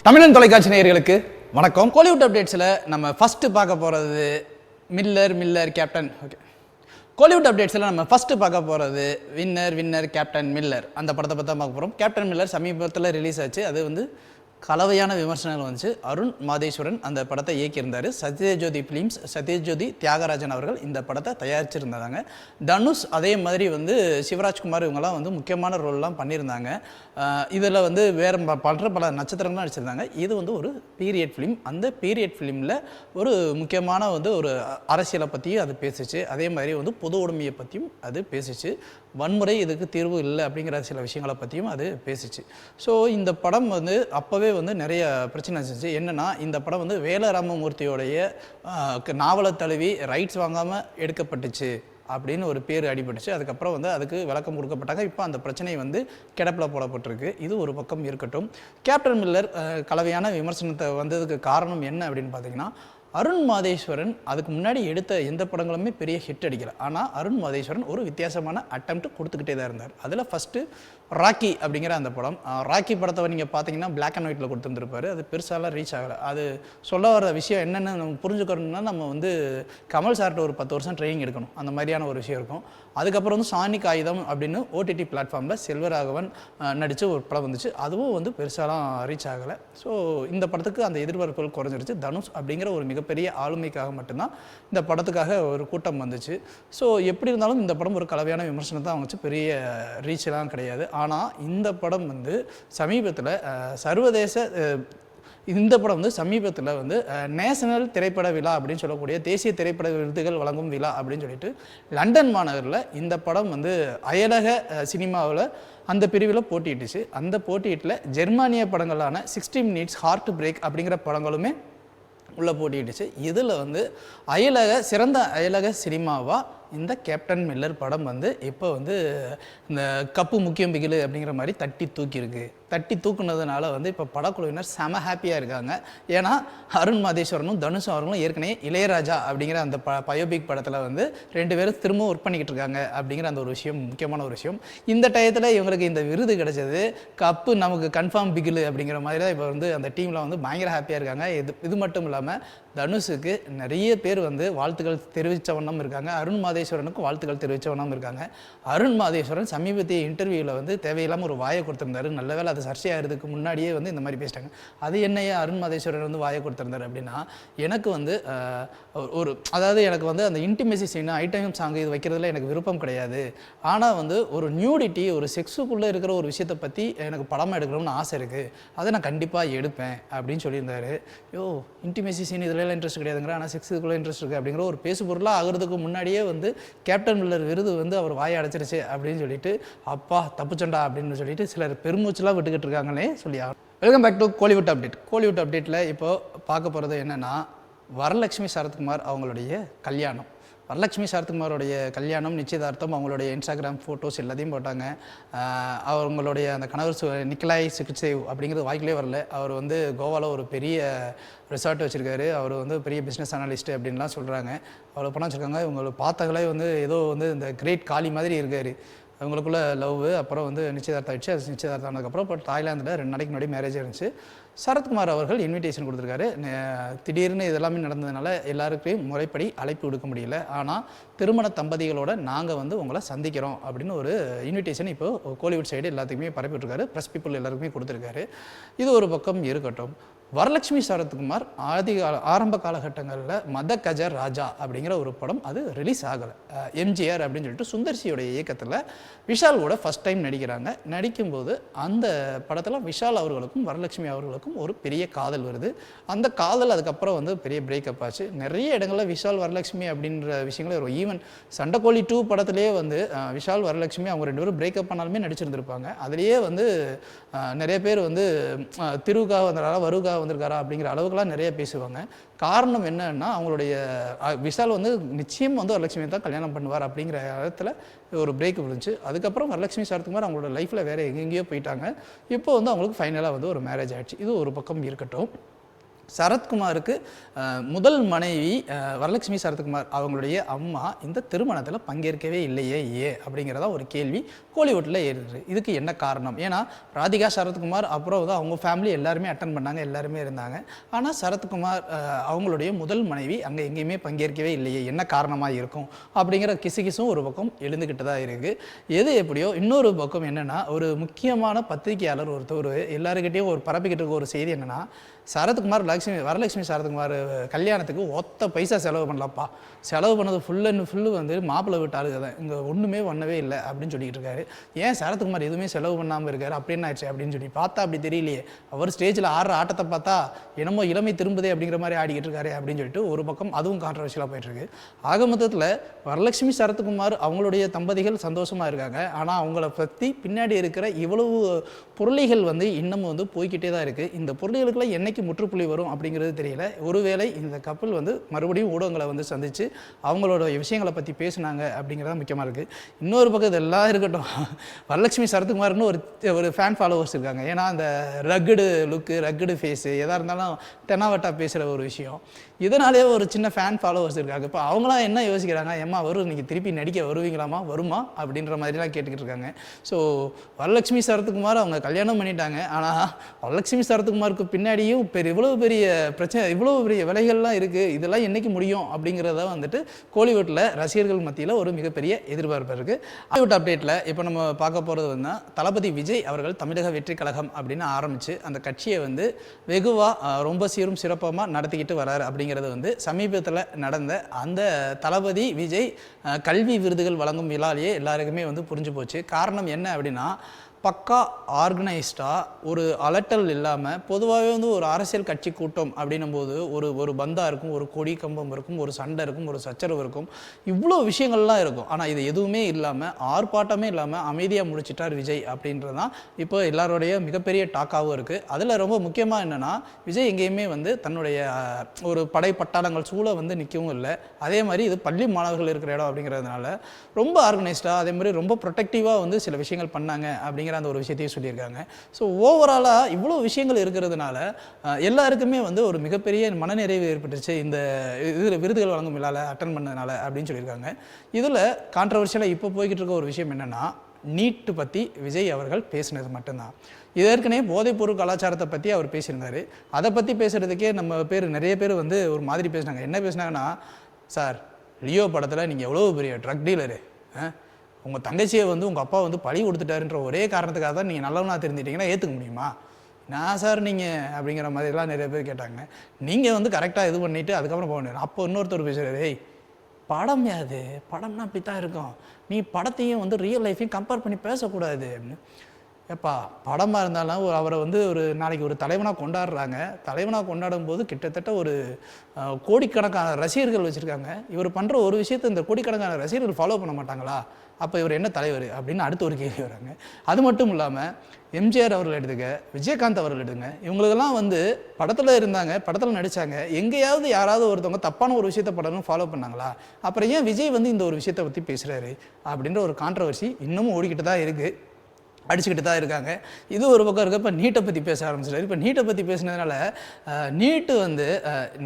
தமிழன் தொலைக்காட்சி நேயர்களுக்கு வணக்கம். கோலிவுட் அப்டேட்ஸில் நம்ம ஃபஸ்ட்டு பார்க்க போகிறது மில்லர் கேப்டன். ஓகே, கோலிவுட் அப்டேட்ஸில் நம்ம ஃபஸ்ட்டு பார்க்க போகிறது வின்னர் கேப்டன் மில்லர். அந்த படத்தை பற்றி தான் பார்க்க போகிறோம். கேப்டன் மில்லர் சமீபத்தில் ரிலீஸ் ஆச்சு. அது வந்து கலவையான விமர்சனங்கள் வந்துச்சு. அருண் மாதேஸ்வரன் அந்த படத்தை இயக்கியிருந்தார். சத்யஜோதி ஃபிலிம்ஸ், சத்யஜோதி தியாகராஜன் அவர்கள் இந்த படத்தை தயாரிச்சிருந்தாங்க. தனுஷ் அதே மாதிரி வந்து சிவராஜ்குமார் இவங்கெல்லாம் வந்து முக்கியமான ரோல்லாம் பண்ணியிருந்தாங்க. இதில் வந்து வேறு பல நட்சத்திரங்கள்லாம் நடிச்சிருந்தாங்க. இது வந்து ஒரு பீரியட் ஃபிலிம். அந்த பீரியட் ஃபிலிமில் ஒரு முக்கியமான வந்து ஒரு அரசியலை பற்றியும் அது பேசிச்சு. அதே மாதிரி வந்து பொது உடைமையை பற்றியும் அது பேசிச்சு. வன்முறை இதுக்கு தீர்வு இல்லை அப்படிங்கிற சில விஷயங்களை பற்றியும் அது பேசிச்சு. ஸோ இந்த படம் வந்து அப்போவே வந்து நிறைய பிரச்சனை இருந்துச்சு. என்னென்னா, இந்த படம் வந்து வேலராமமூர்த்தியோடைய நாவலை தழுவி ரைட்ஸ் வாங்காமல் எடுக்கப்பட்டுச்சு அப்படின்னு ஒரு பேர் அடிபட்டுச்சு. அதுக்கப்புறம் வந்து அதுக்கு விளக்கம் கொடுக்கப்பட்டாங்க. இப்போ அந்த பிரச்சனை வந்து கிடப்பில் போடப்பட்டிருக்கு. இது ஒரு பக்கம் இருக்கட்டும். கேப்டன் மில்லர் கலவையான விமர்சனத்தை வந்ததுக்கு காரணம் என்ன அப்படின்னு பார்த்தீங்கன்னா, அருண் மாதேஸ்வரன் அதுக்கு முன்னாடி எடுத்த எந்த படங்களுமே பெரிய ஹிட் அடிக்கலை. ஆனால் அருண் மாதேஸ்வரன் ஒரு வித்தியாசமான அட்டெம்ப்ட் கொடுத்துக்கிட்டே தான் இருந்தார். அதில் ஃபஸ்ட்டு ராக்கி அப்படிங்கிற அந்த படம். ராக்கி படத்தை நீங்கள் பார்த்தீங்கன்னா பிளாக் அண்ட் ஒயிட்டில் கொடுத்துருந்துருப்பாரு. அது பெருசாலாம் ரீச் ஆகலை. அது சொல்ல வர விஷயம் என்னென்னு நம்ம புரிஞ்சுக்கணும்னா, நம்ம வந்து கமல் சார்கிட்ட ஒரு 10 வருஷம் ட்ரைனிங் எடுக்கணும். அந்த மாதிரியான ஒரு விஷயம் இருக்கும். அதுக்கப்புறம் வந்து சானிக் ஆயுதம் அப்படின்னு ஓடிடி பிளாட்ஃபார்மில் செல்வராகவன் நடித்த ஒரு படம் வந்துச்சு. அதுவும் வந்து பெருசாலாம் ரீச் ஆகலை. ஸோ இந்த படத்துக்கு அந்த எதிர்பார்ப்புகள் குறைஞ்சிருச்சு. தனுஷ் அப்படிங்கிற ஒரு மிகப்பெரிய ஆளுமைக்காக மட்டும்தான் இந்த படத்துக்காக ஒரு கூட்டம் வந்துச்சு. ஸோ எப்படி இருந்தாலும் இந்த படம் ஒரு கலவையான விமர்சனம் தான் வந்துச்சு. பெரிய ரீச்செலாம் கிடையாது. ஆனால் இந்த படம் வந்து சமீபத்தில் இந்த படம் வந்து சமீபத்தில் வந்து நேஷனல் திரைப்பட விழா அப்படின்னு சொல்லக்கூடிய தேசிய திரைப்பட விருதுகள் வழங்கும் விழா அப்படின்னு சொல்லிட்டு லண்டன் மாநகரில் இந்த படம் வந்து அயலக சினிமாவில் அந்த பிரிவில் போட்டியிட்டுச்சு. அந்த போட்டியிட்டில் ஜெர்மானிய படங்களான 60 Minutes, ஹார்ட் பிரேக் அப்படிங்கிற படங்களுமே உள்ளே போட்டியிட்டுச்சு. இதில் வந்து சிறந்த அயலக சினிமாவாக இந்த கேப்டன் மில்லர் படம் வந்து இப்போ வந்து இந்த கப்பு முக்கியம் பிகிலு அப்படிங்கிற மாதிரி தட்டி தூக்குனதுனால வந்து இப்போ படக்குழுவினர் செம ஹாப்பியாக இருக்காங்க. ஏன்னா அருண் மாதேஸ்வரனும் தனுஷும் அவர்களும் ஏற்கனவே இளையராஜா அப்படிங்கிற அந்த பயோபிக் படத்தில் வந்து 2 பேரும் திரும்ப ஒர்க் பண்ணிக்கிட்டு இருக்காங்க அப்படிங்கிற அந்த ஒரு விஷயம் முக்கியமான ஒரு விஷயம். இந்த டயத்தில் இவங்களுக்கு இந்த விருது கிடைச்சது, கப்பு நமக்கு கன்ஃபார்ம் பிகிலு அப்படிங்கிற மாதிரி தான் இப்போ வந்து அந்த டீமில் வந்து பயங்கர ஹாப்பியாக இருக்காங்க. இது மட்டும் இல்லாமல் தனுஷுக்கு நிறைய பேர் வந்து வாழ்த்துக்கள் தெரிவித்த வண்ணம் இருக்காங்க. அருண் மாதேஸ்வரனுக்கும் வாழ்த்துக்கள் தெரிவித்த வண்ணம் இருக்காங்க. அருண் மாதேஸ்வரன் சமீபத்திய இன்டர்வியூவில் வந்து தேவையில்லாமல் ஒரு வாயை கொடுத்துருந்தாரு. நல்ல வேலை அது சர்ச்சையாகிறதுக்கு முன்னாடியே வந்து இந்த மாதிரி பேசிட்டாங்க. அது என்னையே அருண் மாதேஸ்வரன் வந்து வாயை கொடுத்துருந்தாரு அப்படின்னா, எனக்கு வந்து எனக்கு வந்து அந்த இன்டிமேசி சீன், ஐட்டம் சாங் இது வைக்கிறதுல எனக்கு விருப்பம் கிடையாது. ஆனால் வந்து ஒரு நியூடிட்டி, ஒரு செக்ஸுக்குள்ளே இருக்கிற ஒரு விஷயத்தை பற்றி எனக்கு படமாக எடுக்கணும்னு ஆசை இருக்குது. அதை நான் கண்டிப்பாக எடுப்பேன் அப்படின்னு சொல்லியிருந்தாரு. இன்டிமேசி சீன் இதில் இன்ட்ரெஸ்ட் கிடையாதுங்கிற, ஆனால் செக்ஸுக்குள்ளே இன்ட்ரெஸ்ட் இருக்குது அப்படிங்கிற ஒரு பேசு பொருளாக ஆகிறதுக்கு முன்னாடியே வந்து கேப்டன் மில்லர் விருது வந்து அவர் வாயை அடைச்சிருச்சு அப்படின்னு சொல்லிட்டு, அப்பா தப்புச்சண்டா அப்படின்னு சொல்லிட்டு சிலர் பெருமூச்செலாம் விட்டுக்கிட்டு இருக்காங்களே சொல்லி. வெல்கம் பேக் டு கோலிவுட் அப்டேட்டில் இப்போ பார்க்க போகிறது என்னென்னா, வரலட்சுமி சரத்குமார் அவங்களுடைய கல்யாணம். வரலட்சுமி சரத்குமாரோடைய கல்யாணம், நிச்சயதார்த்தம், அவங்களுடைய இன்ஸ்டாகிராம் ஃபோட்டோஸ் எல்லாத்தையும் போட்டாங்க. அவங்களுடைய அந்த கணவர் நிக்கலாய் சிகிச்சேவ் அப்படிங்கிறது வாய்க்கிலே வரல. அவர் வந்து கோவாவில் ஒரு பெரிய ரிசார்ட் வச்சுருக்காரு. அவர் வந்து பெரிய பிஸ்னஸ் அனலிஸ்ட்டு அப்படின்லாம் சொல்கிறாங்க. அவ்வளோ பணம் வச்சுருக்காங்க. இவங்களை பார்த்தாங்களே வந்து ஏதோ வந்து இந்த கிரேட் காளி மாதிரி இருக்கார். அவங்களுக்குள்ள லவ். அப்புறம் வந்து நிச்சயதார்த்தம் ஆகிடுச்சு. அது நிச்சயதார்த்தம் ஆனதுக்கப்புறம் இப்போ தாய்லாந்தில் 2 நாளைக்கு முன்னாடி மேரேஜ் இருந்துச்சு. சரத்குமார் அவர்கள் இன்விடேஷன் கொடுத்துருக்காரு. திடீர்னு இதெல்லாமே நடந்ததுனால எல்லாருக்கும் முறைப்படி அழைப்பு விடுக்க முடியல. ஆனால் திருமண தம்பதிகளோட நாங்கள் வந்து உங்களை சந்திக்கிறோம் அப்படின்னு ஒரு இன்விடேஷன் இப்போ கோலிவுட் சைடு எல்லாத்துக்குமே பரப்பிட்டுருக்காரு. ப்ரெஸ் பீப்புள் எல்லாருக்குமே கொடுத்துருக்காரு. இது ஒரு பக்கம் இருக்கட்டும். வரலட்சுமி சரத்குமார் ஆரம்ப காலகட்டங்களில் மத கஜ ராஜா அப்படிங்கிற ஒரு படம் அது ரிலீஸ் ஆகலை. எம்ஜிஆர் அப்படின்னு சொல்லிட்டு சுந்தர்சியோடைய இயக்கத்தில் விஷால் கூட ஃபஸ்ட் டைம் நடிக்கும்போது அந்த படத்தில் விஷால் அவர்களுக்கும் வரலட்சுமி அவர்களுக்கும் ஒரு பெரிய காதல் வருது. அந்த காதல் அதுக்கப்புறம் வந்து பெரிய பிரேக்கப் ஆச்சு. நிறைய இடங்களில் விஷால் வரலட்சுமி அப்படின்ற விஷயங்களே ஒரு ஈவன் சண்டைக்கோழி 2 படத்துலேயே வந்து விஷால் வரலட்சுமி அவங்க 2 பேரும் பிரேக்கப் பண்ணாலுமே நடிச்சிருந்திருப்பாங்க. அதுலேயே வந்து நிறைய பேர் வந்து திருவுக்காக வந்தாரா வருவுக்காக வந்திருக்காரா அப்படிங்கிற அளவுக்குலாம் நிறைய பேசுவாங்க. காரணம் என்னன்னா, அவங்களுடைய விஷால் வந்து நிச்சயம் வந்து வரலட்சுமி தான் கல்யாணம் பண்ணுவார் அப்படிங்கிற இடத்துல ஒரு பிரேக் விழுந்துச்சு. அதுக்கப்புறம் வரலட்சுமி சரத்குமார் அவங்களோட லைஃப்பில் வேறு எங்கெங்கேயோ போயிட்டாங்க. இப்போ வந்து அவங்களுக்கு ஃபைனலாக வந்து ஒரு மேரேஜ் ஆகிடுச்சு. இது ஒரு பக்கம் இருக்கட்டும். சரத்குமாருக்கு முதல் மனைவி வரலட்சுமி சரத்குமார் அவங்களுடைய அம்மா இந்த திருமணத்தில் பங்கேற்கவே இல்லையே அப்படிங்கிறதா ஒரு கேள்வி கோலிவுட்டில் ஏறுது. இதுக்கு என்ன காரணம்? ஏன்னா ராதிகா சரத்குமார் அப்புறம் வந்து அவங்க ஃபேமிலி எல்லாருமே அட்டன் பண்ணாங்க, எல்லாருமே இருந்தாங்க. ஆனால் சரத்குமார் அவங்களுடைய முதல் மனைவி அங்கே எங்கேயுமே பங்கேற்கவே இல்லையே, என்ன காரணமாக இருக்கும் அப்படிங்கிற கிசுகிசும் ஒரு பக்கம் எழுந்துக்கிட்டு தான் இருக்குது. எது எப்படியோ இன்னொரு பக்கம் என்னென்னா, ஒரு முக்கியமான பத்திரிகையாளர் ஒருத்தர் எல்லாருக்கிட்டையும் ஒரு பரப்பிக்கிட்டு இருக்க ஒரு செய்தி என்னென்னா, சரத்குமார் வரலட்சுமி சரத்குமார் கல்யாணத்துக்கு ஒத்த பைசா செலவு பண்ணலப்பா, செலவு பண்ணது ஃபுல் அண்ட் ஃபுல்லு வந்து மாப்பிள்ளை வீட்டு ஆளுங்க தான், இங்கே ஒன்றுமே பண்ணவே இல்லை அப்படின்னு சொல்லிட்டு இருக்காரு. ஏன் சரத்குமார் எதுவுமே செலவு பண்ணாமல் இருக்காரு அப்படின்னு ஆயிடுச்சு அப்படின்னு சொல்லி பார்த்தா அப்படி தெரியலையே. அவர் ஸ்டேஜில் ஆடுற ஆட்டத்தை பார்த்தா என்னமோ இளமை திரும்புதே அப்படிங்கிற மாதிரி ஆடிக்கிட்டு இருக்காரு அப்படின்னு சொல்லிட்டு ஒரு பக்கம் அதுவும் கான்ட்ரவர்ஷியலாக போயிட்டுருக்கு. ஆக மொத்தத்தில் வரலட்சுமி சரத்குமார் அவங்களுடைய தம்பதிகள் சந்தோஷமாக இருக்காங்க. ஆனால் அவங்கள பற்றி பின்னாடி இருக்கிற இவ்வளவு பொருளைகள் வந்து இன்னமும் வந்து போய்கிட்டே தான் இருக்குது. இந்த பொருளைகளுக்குலாம் என்னைக்கு முற்றுப்புள்ளி வரும் அப்படிங்கிறது தெரியல. ஒருவேளை இந்த கப்பல் வந்து மறுபடியும் ஊடகங்களை வந்து சந்தித்து அவங்களோட விஷயங்களை பற்றி பேசுனாங்க அப்படிங்கிறத முக்கியமாக இருக்குது. இன்னொரு பக்கம் இதெல்லாம் இருக்கட்டும், வரலட்சுமி சரத்குமார்னு ஒரு ஃபேன் ஃபாலோவர்ஸ் இருக்காங்க. ஏன்னா அந்த ரக்குடு லுக்கு, ரக்குடு ஃபேஸு, எதாக இருந்தாலும் தெனாவட்டா பேசுகிற ஒரு விஷயம், இதனாலே ஒரு சின்ன ஃபேன் ஃபாலோவர்ஸ் இருக்காங்க. இப்போ அவங்களாம் என்ன யோசிக்கிறாங்க, ஏம்மா நீங்கள் திருப்பி நடிக்க வருவீங்களாமா, வருமா அப்படின்ற மாதிரிலாம் கேட்டுக்கிட்டு இருக்காங்க. ஸோ வரலட்சுமி சரத்குமார் அவங்க கல்யாணம் பண்ணிட்டாங்க. ஆனால் வரலட்சுமி சரத்குமாருக்கு பின்னாடியும் இவ்வளோ பெரிய பிரச்சனை, இவ்வளோ பெரிய விலைகள்லாம் இருக்குது, இதெல்லாம் என்றைக்கு முடியும் அப்படிங்கிறத வந்துட்டு கோலிவுட்டில் ரசிகர்கள் மத்தியில் ஒரு மிகப்பெரிய எதிர்பார்ப்பு இருக்குது. கோலிவுட் அப்டேட்டில் இப்போ நம்ம பார்க்க போகிறது வந்து தளபதி விஜய் அவர்கள் தமிழக வெற்றி கழகம் அப்படின்னு ஆரம்பித்து அந்த கட்சியை வந்து வெகுவாக ரொம்ப சீரும் சிறப்பமாக நடத்திக்கிட்டு வராரு. அப்படிங்கிறது வந்து சமீபத்தில் நடந்த அந்த தளபதி விஜய் கல்வி விருதுகள் வழங்கும் விழாலேயே எல்லாருக்குமே வந்து புரிஞ்சு போச்சு. காரணம் என்ன அப்படின்னா, பக்கா ஆர்கனைஸ்டாக ஒரு அலட்டல் இல்லாமல், பொதுவாகவே வந்து ஒரு அரசியல் கட்சி கூட்டம் அப்படின்னும் போது ஒரு பந்தா இருக்கும், ஒரு கொடி கம்பம் இருக்கும், ஒரு சண்டை இருக்கும், ஒரு சச்சரவு இருக்கும், இவ்வளோ விஷயங்கள்லாம் இருக்கும். ஆனால் இது எதுவுமே இல்லாமல், ஆர்ப்பாட்டமே இல்லாமல் அமைதியாக முடிச்சிட்டார் விஜய் அப்படின்றது தான் இப்போ எல்லாருடைய மிகப்பெரிய டாக்காகவும் இருக்குது. அதில் ரொம்ப முக்கியமாக என்னென்னா, விஜய் எங்கேயுமே வந்து தன்னுடைய ஒரு படை பட்டாளங்கள் சூழ வந்து நிற்கவும் இல்லை. அதே மாதிரி இது பள்ளி மாணவர்கள் இருக்கிற இடம் அப்படிங்கிறதுனால ரொம்ப ஆர்கனைஸ்டாக, அதே மாதிரி ரொம்ப ப்ரொடெக்டிவாக வந்து சில விஷயங்கள் பண்ணாங்க அப்படிங்கிற அந்த ஒரு விஷயத்தையும் சொல்லியிருக்காங்க. ஸோ ஓவராலாக இவ்வளோ விஷயங்கள் இருக்கிறதுனால எல்லாருக்குமே வந்து ஒரு மிகப்பெரிய மனநிறைவு ஏற்பட்டுச்சு இந்த இதில் விருதுகள் வழங்கும் விழாவில் அட்டன் பண்ணதுனால அப்படின்னு சொல்லியிருக்காங்க. இதில் கான்ட்ரவர்ஷியலாக இப்போ போய்கிட்டு இருக்க ஒரு விஷயம் என்னென்னா, நீட்டு பற்றி விஜய் அவர்கள் பேசினது மட்டும்தான். இது ஏற்கனவே போதைப்பொருள் கலாச்சாரத்தை பற்றி அவர் பேசியிருந்தார். அதை பற்றி பேசுகிறதுக்கே நிறைய பேர் வந்து ஒரு மாதிரி பேசினாங்க. என்ன பேசினாங்கன்னா, சார் லியோ படத்தில் நீங்கள் எவ்வளோ பெரிய ட்ரக் டீலரு, உங்கள் தங்கச்சியை வந்து உங்கள் அப்பா வந்து பழி கொடுத்துட்டாருன்ற ஒரே காரணத்துக்காக தான் நீங்கள் நல்லவனாக தெரிஞ்சிட்டிங்கன்னா ஏற்றுக்க முடியுமா? நான் சார் நீங்கள் அப்படிங்கிற மாதிரிலாம் நிறைய பேர் கேட்டாங்க. நீங்கள் வந்து கரெக்டாக இது பண்ணிவிட்டு அதுக்கப்புறம் போக வேண்டியது. அப்போ இன்னொருத்தர் பேசுகிறாரு, ஏய் படம் யாது, படம்னா அப்படி தான் இருக்கும், நீ படத்தையும் வந்து ரியல் லைஃப்பையும் கம்பேர் பண்ணி பேசக்கூடாது அப்படின்னு. ஏப்பா படமாக இருந்தாலும் அவரை வந்து ஒரு நாளைக்கு ஒரு தலைவனாக கொண்டாடுறாங்க. தலைவனாக கொண்டாடும் போது கிட்டத்தட்ட ஒரு கோடிக்கணக்கான ரசிகர்கள் வச்சுருக்காங்க. இவர் பண்ணுற ஒரு விஷயத்தை இந்த கோடிக்கணக்கான ரசிகர்கள் ஃபாலோ பண்ண மாட்டாங்களா? அப்போ இவர் என்ன தலைவர் அப்படின்னு அடுத்த ஒரு கேள்வி வராங்க. அது மட்டும் இல்லாமல் எம்ஜிஆர் அவர்கள் எடுத்துக்க, விஜயகாந்த் அவர்கள் எடுத்துங்க, இவங்களுக்கெல்லாம் வந்து படத்தில் இருந்தாங்க, படத்தில் நடித்தாங்க. எங்கேயாவது யாராவது ஒருத்தவங்க தப்பான ஒரு விஷயத்தை படணும் ஃபாலோ பண்ணாங்களா? அப்புறம் ஏன் விஜய் வந்து இந்த ஒரு விஷயத்தை பற்றி பேசுகிறாரு அப்படின்ற ஒரு கான்ட்ரவர்சி இன்னமும் ஓடிக்கிட்டு தான் இருக்குது, அடிச்சுக்கிட்டு தான் இருக்காங்க. இது ஒரு பக்கம் இருக்க. இப்போ நீட்டை பற்றி பேச ஆரம்பிச்சிட்டாரு. இப்போ நீட்டை பற்றி பேசினதுனால நீட்டு வந்து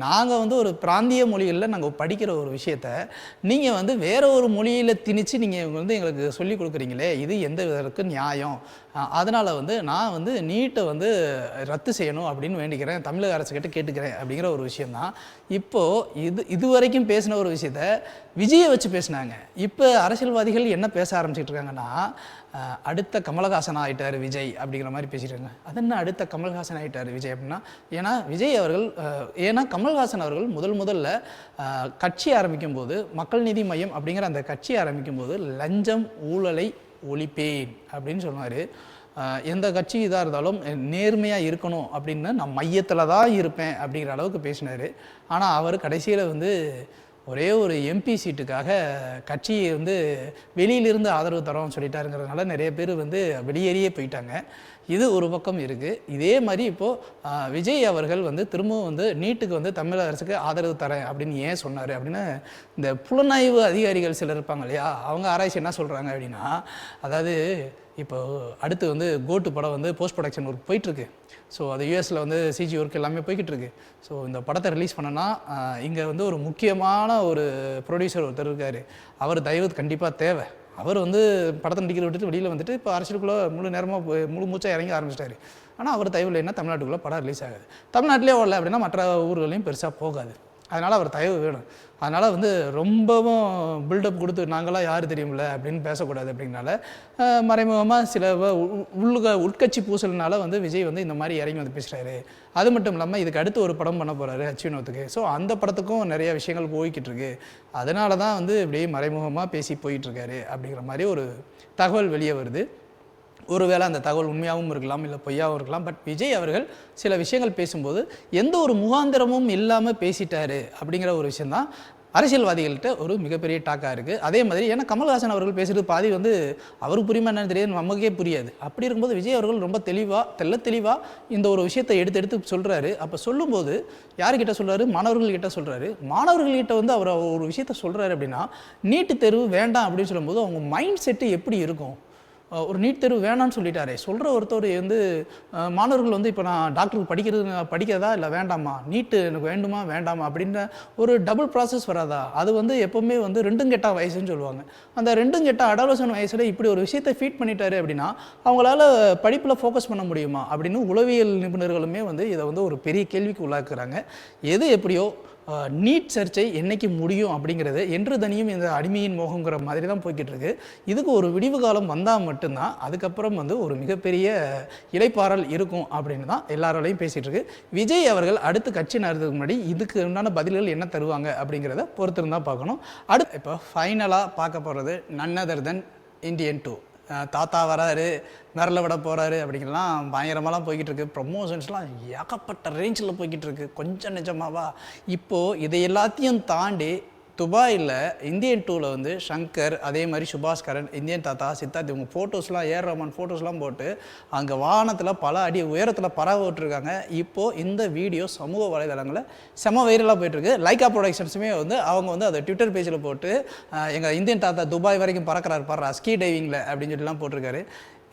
நாங்கள் வந்து ஒரு பிராந்திய மொழிகளில் நாங்கள் படிக்கிற ஒரு விஷயத்த நீங்கள் வந்து வேறு ஒரு மொழியில் திணிச்சு நீங்கள் வந்து எங்களுக்கு சொல்லிக் கொடுக்குறீங்களே, இது எந்த விதத்துக்கு நியாயம்? அதனால் வந்து நான் வந்து நீட்டை வந்து ரத்து செய்யணும் அப்படின்னு வேண்டிக்கிறேன், தமிழக அரசுக்கிட்ட கேட்டுக்கிறேன் அப்படிங்கிற ஒரு விஷயந்தான். இப்போது இது வரைக்கும் பேசின ஒரு விஷயத்த விஜயை வச்சு பேசினாங்க. இப்போ அரசியல்வாதிகள் என்ன பேச ஆரம்பிச்சிட்டு இருக்காங்கன்னா, அடுத்த கமலஹாசன் ஆகிட்டார் விஜய் அப்படிங்கிற மாதிரி பேசிட்டாங்க. அது என்ன அடுத்த கமல்ஹாசன் ஆகிட்டார் விஜய் அப்படின்னா, ஏன்னா கமல்ஹாசன் அவர்கள் முதல்ல கட்சி ஆரம்பிக்கும் போது, மக்கள் நீதி மையம் அப்படிங்கிற அந்த கட்சி ஆரம்பிக்கும் போது லஞ்சம் ஊழலை ஒழிப்பேன் அப்படின்னு சொன்னார். எந்த கட்சி இதாக இருந்தாலும் நேர்மையாக இருக்கணும் அப்படின்னு நான் மையத்தில் தான் இருப்பேன் அப்படிங்கிற அளவுக்கு பேசினார். ஆனால் அவர் கடைசியில் வந்து ஒரே ஒரு எம்பி சீட்டுக்காக கட்சியை வந்து வெளியிலிருந்து ஆதரவு தரோம்னு சொல்லிட்டாருங்கிறதுனால நிறைய பேர் வந்து வெளியேறியே போயிட்டாங்க. இது ஒரு பக்கம் இருக்குது. இதே மாதிரி இப்போது விஜய் அவர்கள் வந்து திரும்பவும் வந்து நீட்டுக்கு வந்து தமிழக அரசுக்கு ஆதரவு தரேன் அப்படின்னு ஏன் சொன்னார் அப்படின்னு இந்த புலனாய்வு அதிகாரிகள் சிலர் இருப்பாங்க இல்லையா, அவங்க ஆராய்ச்சி என்ன சொல்கிறாங்க அப்படின்னா, அதாவது இப்போ அடுத்து வந்து கோட்டு படம் வந்து போஸ்ட் ப்ரொடக்ஷன் ஒர்க் போயிட்டுருக்கு. ஸோ அது யூஎஸில் வந்து சிஜி ஒர்க் எல்லாமே போய்கிட்டு இருக்கு. ஸோ இந்த படத்தை ரிலீஸ் பண்ணனா இங்கே வந்து ஒரு முக்கியமான ஒரு ப்ரொடியூசர் ஒருத்தர் இருக்கார். அவர் தயவு கண்டிப்பாக தேவை. அவர் வந்து படத்தை நடிக்கிற விட்டுட்டு வெளியில் வந்துட்டு இப்போ அரசியலுக்குள்ளே முழு மூச்சாக இறங்கி ஆரம்பிச்சிட்டாரு. ஆனால் அவர் தயவு இல்லைன்னா தமிழ்நாட்டுக்குள்ளே படம் ரிலீஸ் ஆகாது. தமிழ்நாட்டிலே ஓடல அப்படின்னா மற்ற ஊர்களையும் பெருசாக போகாது. அதனால் அவர் தயவு வேணும். அதனால் வந்து ரொம்பவும் பில்டப் கொடுத்து நாங்களாம் யார் தெரியுமில்ல அப்படின்னு பேசக்கூடாது. அப்படின்னால மறைமுகமாக சில உட்கட்சி பூசல்னால வந்து விஜய் வந்து இந்த மாதிரி இறங்கி வந்து பேசுகிறாரு. அது மட்டும் இல்லாமல் இதுக்கு அடுத்து ஒரு படம் பண்ண போகிறாரு வினோத்துக்கு. ஸோ அந்த படத்துக்கும் நிறைய விஷயங்கள் போய்கிட்டு இருக்கு. அதனால தான் வந்து இப்படியே மறைமுகமாக பேசி போயிட்டுருக்காரு அப்படிங்கிற மாதிரி ஒரு தகவல் வெளியே வருது. ஒருவேளை அந்த தகவல் உண்மையாகவும் இருக்கலாம், இல்லை பொய்யாகவும் இருக்கலாம். பட் விஜய் அவர்கள் சில விஷயங்கள் பேசும்போது எந்த ஒரு முகாந்திரமும் இல்லாமல் பேசிட்டாரு அப்படிங்கிற ஒரு விஷயந்தான் அரசியல்வாதிகள்கிட்ட ஒரு மிகப்பெரிய டாக்காக இருக்குது. அதே மாதிரி ஏன்னா கமல்ஹாசன் அவர்கள் பேசுகிறது பாதி வந்து அவருக்கு புரியுமா என்னன்னு தெரியாது, நமக்கே புரியாது. அப்படி இருக்கும்போது விஜய் அவர்கள் ரொம்ப தெளிவாக இந்த ஒரு விஷயத்தை எடுத்து சொல்கிறாரு. அப்போ சொல்லும்போது யாருக்கிட்ட சொல்கிறாரு? மாணவர்கள்கிட்ட சொல்கிறாரு. மாணவர்கள்கிட்ட வந்து அவர் ஒரு விஷயத்த சொல்கிறாரு அப்படின்னா நீட்டு தேர்வு வேண்டாம் அப்படின்னு சொல்லும்போது அவங்க மைண்ட் செட்டு எப்படி இருக்கும்? ஒரு நீட் தேர்வு வேணான்னு சொல்லிட்டாரே, சொல்கிற ஒருத்தர் வந்து மாணவர்கள் வந்து இப்போ நான் டாக்டருக்கு படிக்கிறதா இல்லை வேண்டாமா, நீட்டு எனக்கு வேண்டுமா வேண்டாமா அப்படின்ற ஒரு டபுள் ப்ராசஸ் வராதா? அது வந்து எப்போவுமே வந்து ரெண்டும் கெட்ட வயசுன்னு சொல்லுவாங்க. அந்த ரெண்டும் கெட்ட அடாலசன் வயசில் இப்படி ஒரு விஷயத்தை ஃபீட் பண்ணிட்டாரு அப்படின்னா அவங்களால படிப்பில் ஃபோக்கஸ் பண்ண முடியுமா அப்படின்னு உளவியல் நிபுணர்களுமே வந்து இதை வந்து ஒரு பெரிய கேள்விக்கு உள்ளாக்குறாங்க. எது எப்படியோ நீட் சர்ச்சை என்றைக்கு முடியும் அப்படிங்கிறது என்று தனியும் இந்த அடிமையின் மோகங்கிற மாதிரி தான் போய்கிட்டு இருக்கு. இதுக்கு ஒரு விடிவு காலம் வந்தால் மட்டும்தான் அதுக்கப்புறம் வந்து ஒரு மிகப்பெரிய இளைப்பாறல் இருக்கும் அப்படின்னு தான் எல்லாராலையும் பேசிகிட்டு இருக்கு. விஜய் அவர்கள் அடுத்து கட்சி நகர்றதுக்கு முன்னாடி இதுக்கு உண்டான பதில்கள் என்ன தருவாங்க அப்படிங்கிறத பொறுத்திருந்தான் பார்க்கணும். அடுத்து இப்போ ஃபைனலாக பார்க்க போகிறது நன் அதர் தென் இந்தியன் 2. தாத்தா வராரு, விரல விட போகிறாரு அப்படிங்கலாம் பயங்கரமாலாம் போய்கிட்டு இருக்கு. ப்ரமோஷன்ஸ்லாம் ஏகப்பட்ட ரேஞ்சில் போய்கிட்டு இருக்கு. கொஞ்சம் நிஜமாவா? இப்போது இதை எல்லாத்தையும் தாண்டி துபாயில் இந்தியன் 2ல் வந்து ஷங்கர், அதே மாதிரி சுபாஸ்கரன், இந்தியன் தாத்தா, சித்தார்த் இவங்க ஃபோட்டோஸ்லாம் ரஹ்மான் ஃபோட்டோஸ்லாம் போட்டு அங்கே வானத்தில் பல அடி உயரத்தில் பறவை விட்டுருக்காங்க. இப்போது இந்த வீடியோ சமூக வலைதளங்களில் செம வைரலாக போயிட்டுருக்கு. லைக்கா ப்ரொடக்ஷன்ஸுமே வந்து அவங்க வந்து அதை ட்விட்டர் பேஜில் போட்டு எங்கள் இந்தியன் தாத்தா துபாய் வரைக்கும் பறக்கிறாரு பாரு ஸ்கீ டைவிங்கில் அப்படின்னு சொல்லிலாம் போட்டிருக்காரு.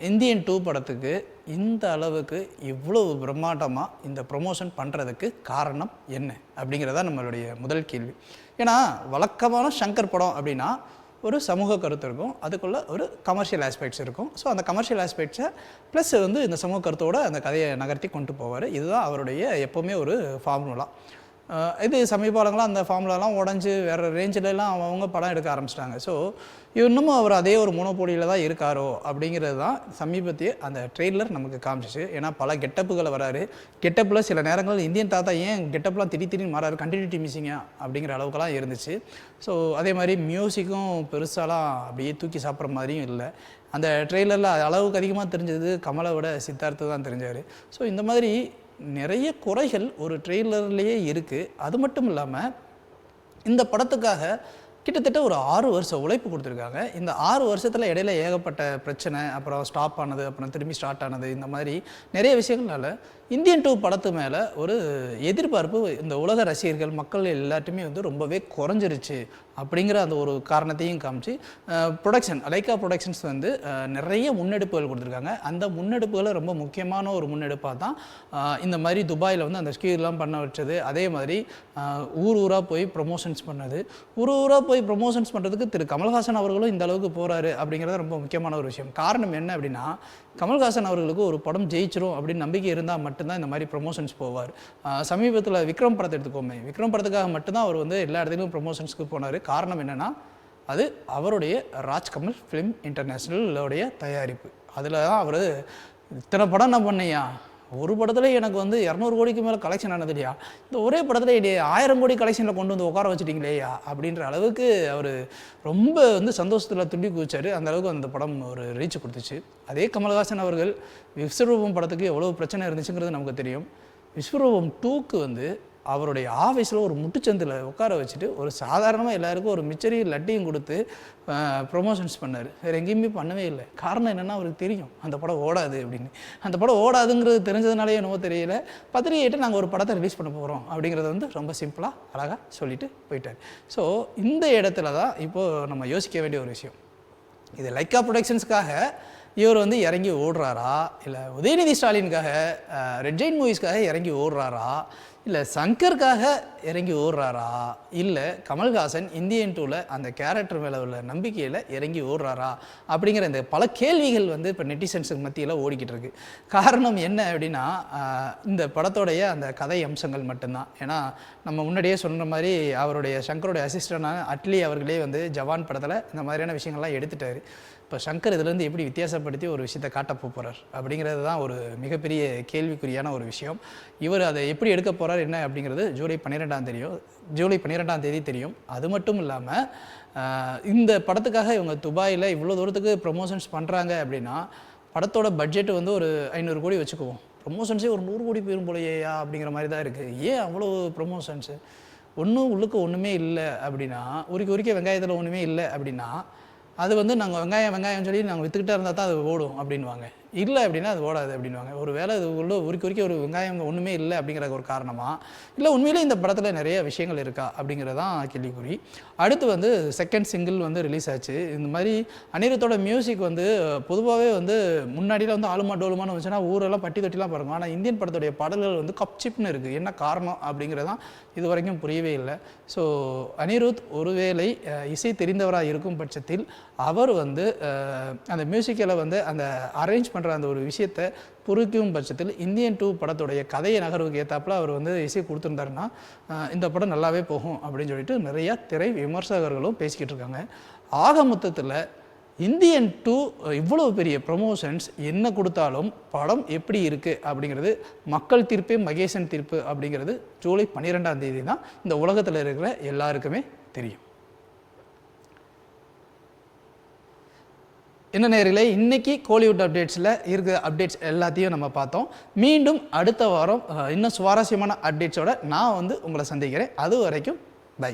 இந்தியன் 2 படத்துக்கு இந்த அளவுக்கு இவ்வளோ பிரம்மாண்டமாக இந்த ப்ரொமோஷன் பண்ணுறதுக்கு காரணம் என்ன அப்படிங்கிறதா நம்மளுடைய முதல் கேள்வி. ஏன்னா வழக்கமான ஷங்கர் படம் அப்படின்னா ஒரு சமூக கருத்து இருக்கும், அதுக்குள்ளே ஒரு கமர்ஷியல் ஆஸ்பெக்ட்ஸ் இருக்கும். ஸோ அந்த கமர்ஷியல் ஆஸ்பெக்ட்ஸை ப்ளஸ் வந்து இந்த சமூக கருத்தோடு அந்த கதையை நகர்த்தி கொண்டு போவார். இதுதான் அவருடைய எப்போவுமே ஒரு ஃபார்முலா. இது சமீப காலங்களாக அந்த ஃபார்முலாலாம் உடஞ்சி வேறு ரேஞ்சிலலாம் அவங்க படம் எடுக்க ஆரம்பிச்சிட்டாங்க. ஸோ இன்னமும் அவர் அதே ஒரு மோனோபோலியில் தான் இருக்காரோ அப்படிங்கிறது தான் சமீபத்திய அந்த ட்ரெய்லர் நமக்கு காமிச்சிச்சு. ஏன்னா பல கெட்டப்புகளை வராரு. கெட்டப்பில் சில நேரங்கள் இந்தியன் தாத்தா ஏன் கெட்டப்லாம் திடீர்னு மாறாரு, கண்டினியூட்டி மிஸ்ஸிங்கா அப்படிங்கிற அளவுக்குலாம் இருந்துச்சு. ஸோ அதே மாதிரி மியூசிக்கும் பெருசாலாம் அப்படியே தூக்கி சாப்பிட்ற மாதிரியும் இல்லை. அந்த ட்ரெய்லரில் அளவுக்கு அதிகமாக தெரிஞ்சது கமலை விட சித்தார்த்து தான் தெரிஞ்சார். ஸோ இந்த மாதிரி நிறைய குறைகள் ஒரு ட்ரெய்லர்லேயே இருக்குது. அது மட்டும் இல்லாமல் இந்த படத்துக்காக கிட்டத்தட்ட ஒரு 6 வருஷம் உழைப்பு கொடுத்துருக்காங்க. இந்த 6 வருஷத்தில் இடையில ஏகப்பட்ட பிரச்சனை, அப்புறம் ஸ்டாப் ஆனது, அப்புறம் திரும்பி ஸ்டார்ட் ஆனது, இந்த மாதிரி நிறைய விஷயங்களால் இந்தியன் 2 படத்து மேலே ஒரு எதிர்பார்ப்பு இந்த உலக ரசிகர்கள் மக்கள் எல்லாத்தையுமே வந்து ரொம்பவே குறைஞ்சிருச்சு அப்படிங்கிற அந்த ஒரு காரணத்தையும் காமிச்சு லைக்கா ப்ரொடக்ஷன்ஸ் வந்து நிறைய முன்னெடுப்புகள் கொடுத்துருக்காங்க. அந்த முன்னெடுப்புகளை ரொம்ப முக்கியமான ஒரு முன்னெடுப்பாக தான் இந்த மாதிரி துபாயில் வந்து அந்த ஸ்கீலாம் பண்ண வச்சது. அதே மாதிரி ஊராக போய் ப்ரொமோஷன்ஸ் பண்ணது. ஊராக போய் ப்ரொமோஷன்ஸ் பண்ணுறதுக்கு திரு கமல்ஹாசன் அவர்களும் இந்த அளவுக்கு போகிறாரு அப்படிங்கிறது ரொம்ப முக்கியமான ஒரு விஷயம். காரணம் என்ன அப்படின்னா கமல்ஹாசன் அவர்களுக்கு ஒரு படம் ஜெயிச்சிரும் அப்படின்னு நம்பிக்கை இருந்தால் மட்டும்தான் இந்த மாதிரி ப்ரொமோஷன்ஸ் போவார். சமீபத்தில் விக்ரம் படத்தை எடுத்துக்கோமே, விக்ரம் படத்துக்காக மட்டும்தான் அவர் வந்து எல்லா இடத்துலையும் ப்ரொமோஷன்ஸ்க்கு போனார். காரணம் என்னென்னா அது அவருடைய ராஜ்கமல் ஃபிலிம் இன்டர்நேஷ்னலோடைய தயாரிப்பு. அதில் தான் அவர் இத்தனை படம் நான் பண்ணையா, ஒரு படத்தில் எனக்கு வந்து 200 கோடிக்கு மேலே கலெக்ஷன் ஆனது இல்லையா, இந்த ஒரே படத்தில் 1000 கோடி கலெக்ஷனில் கொண்டு வந்து உட்கார வச்சுட்டிங்களேயா அப்படின்ற அளவுக்கு அவர் ரொம்ப வந்து சந்தோஷத்தில் துண்டி குதிச்சார். அந்த அளவுக்கு அந்த படம் ஒரு ரீச் கொடுத்துச்சு. அதே கமல்ஹாசன் அவர்கள் விஸ்வரூபம் படத்துக்கு எவ்வளோ பிரச்சனை இருந்துச்சுங்கிறது நமக்கு தெரியும். விஸ்வரூபம் 2க்கு வந்து அவருடைய ஆஃபீஸில் ஒரு முட்டுச்சந்தில் உட்கார வச்சுட்டு ஒரு சாதாரணமாக எல்லாருக்கும் ஒரு மிச்சரையும் லட்டையும் கொடுத்து ப்ரொமோஷன்ஸ் பண்ணார். வேறு எங்கேயுமே பண்ணவே இல்லை. காரணம் என்னென்னா அவருக்கு தெரியும் அந்த படம் ஓடாது அப்படின்னு. அந்த படம் ஓடாதுங்கிறது தெரிஞ்சதுனாலே என்னவோ தெரியல, பத்திரிகையிட்ட நாங்கள் ஒரு படத்தை ரிலீஸ் பண்ண போகிறோம் அப்படிங்கிறத வந்து ரொம்ப சிம்பிளாக அழகாக சொல்லிட்டு போயிட்டார். ஸோ இந்த இடத்துல தான் இப்போது நம்ம யோசிக்க வேண்டிய ஒரு விஷயம். இது லைக்கா ப்ரொடக்ஷன்ஸ்க்காக இவர் வந்து இறங்கி ஓடுறாரா, இல்லை உதயநிதி ஸ்டாலினுக்காக ரெட் ஜெயின் மூவிஸ்க்காக இறங்கி ஓடுறாரா, இல்லை சங்கருக்காக இறங்கி ஓடுறாரா, இல்லை கமல்ஹாசன் இந்தியன் 2ல் அந்த கேரக்டர் மேலே உள்ள நம்பிக்கையில் இறங்கி ஓடுறாரா அப்படிங்கிற இந்த பல கேள்விகள் வந்து இப்போ நெட்டிசன்ஸுக்கு மத்தியில் ஓடிக்கிட்டு இருக்கு. காரணம் என்ன அப்படின்னா, இந்த படத்தோடைய அந்த கதை அம்சங்கள் மட்டும்தான். ஏன்னா நம்ம முன்னாடியே சொன்ன மாதிரி அவருடைய சங்கருடைய அசிஸ்டண்டான அட்லி அவர்களே வந்து ஜவான் படத்தில் இந்த மாதிரியான விஷயங்கள்லாம் எடுத்துட்டார். இப்போ சங்கர் இதுலேருந்து எப்படி வித்தியாசப்படுத்தி ஒரு விஷயத்தை காட்ட போகிறார் அப்படிங்கிறது தான் ஒரு மிகப்பெரிய கேள்விக்குறியான ஒரு விஷயம். இவர் அதை எப்படி எடுக்க போகிறார் என்ன அப்படிங்கிறது ஜூலை 12ஆம் தேதி தெரியும். அது மட்டும் இல்லாமல் இந்த படத்துக்காக இவங்க துபாயில் இவ்வளோ தூரத்துக்கு ப்ரொமோஷன்ஸ் பண்ணுறாங்க அப்படின்னா, படத்தோட பட்ஜெட் வந்து ஒரு 500 கோடி வச்சுக்குவோம். ப்ரொமோஷன்ஸே ஒரு 100 கோடி போயிடும் போலையா அப்படிங்கிற மாதிரி தான் இருக்குது. ஏன் அவ்வளோ ப்ரொமோஷன்ஸு? உள்ளுக்கு ஒன்றுமே இல்லை அப்படின்னா, உரிக்க வெங்காயத்தில் ஒன்றுமே இல்லை அப்படின்னா, அது வந்து நாங்கள் வெங்காயம் சொல்லி நாங்கள் விற்றுக்கிட்டே இருந்தால் தான் அது ஓடும் அப்படின்வாங்க. இல்லை அப்படின்னா அது ஓடாது அப்படின்வாங்க. ஒரு வேளை அது உள்ள உரிக்க ஒரு வெங்காயம் ஒன்றுமே இல்லை அப்படிங்கிற ஒரு காரணமாக, இல்லை உண்மையிலே இந்த படத்தில் நிறைய விஷயங்கள் இருக்கா அப்படிங்கிறதான் கேள்விக்குறி. அடுத்து வந்து செகண்ட் சிங்கிள் வந்து ரிலீஸ் ஆச்சு. இந்த மாதிரி அனிருத்தோட மியூசிக் வந்து பொதுவாகவே வந்து முன்னாடியில் வந்து ஆளுமா டோலுமான்னு வந்துச்சுன்னா ஊரெல்லாம் பட்டி தொட்டிலாம் பாருங்க. ஆனால் இந்தியன் படத்துடைய பாடல்கள் வந்து கப்சிப்னு இருக்குது. என்ன காரணம் அப்படிங்கிறதான் இது வரைக்கும் புரியவே இல்லை. ஸோ அனிருத் ஒருவேளை இசை தெரிந்தவராக இருக்கும் பட்சத்தில் அவர் வந்து அந்த மியூசிக்கில் வந்து அந்த அரேஞ்ச் பண்ணுற அந்த ஒரு விஷயத்தை புரிக்கும் பட்சத்தில் இந்தியன் 2 படத்துடைய கதையை நகர்வுக்கு ஏற்றாப்புல அவர் வந்து இசை கொடுத்துருந்தாருன்னா இந்த படம் நல்லாவே போகும் அப்படின்னு சொல்லிட்டு நிறையா திரை விமர்சகர்களும் பேசிக்கிட்டு இருக்காங்க. ஆக மொத்தத்தில் இந்தியன் 2 இவ்வளோ பெரிய ப்ரொமோஷன்ஸ் என்ன கொடுத்தாலும் படம் எப்படி இருக்குது அப்படிங்கிறது மக்கள் தீர்ப்பே மகேசன் தீர்ப்பு அப்படிங்கிறது ஜூலை 12ஆம் தேதி தான் இந்த உலகத்தில் இருக்கிற எல்லாருக்குமே தெரியும். என்ன நேயர்களே, இன்றைக்கி கோலிவுட் அப்டேட்ஸில் இருக்கிற அப்டேட்ஸ் எல்லாத்தையும் நம்ம பார்த்தோம். மீண்டும் அடுத்த வாரம் இன்னும் சுவாரஸ்யமான அப்டேட்ஸோடு நான் வந்து உங்களை சந்திக்கிறேன். அது வரைக்கும் பை.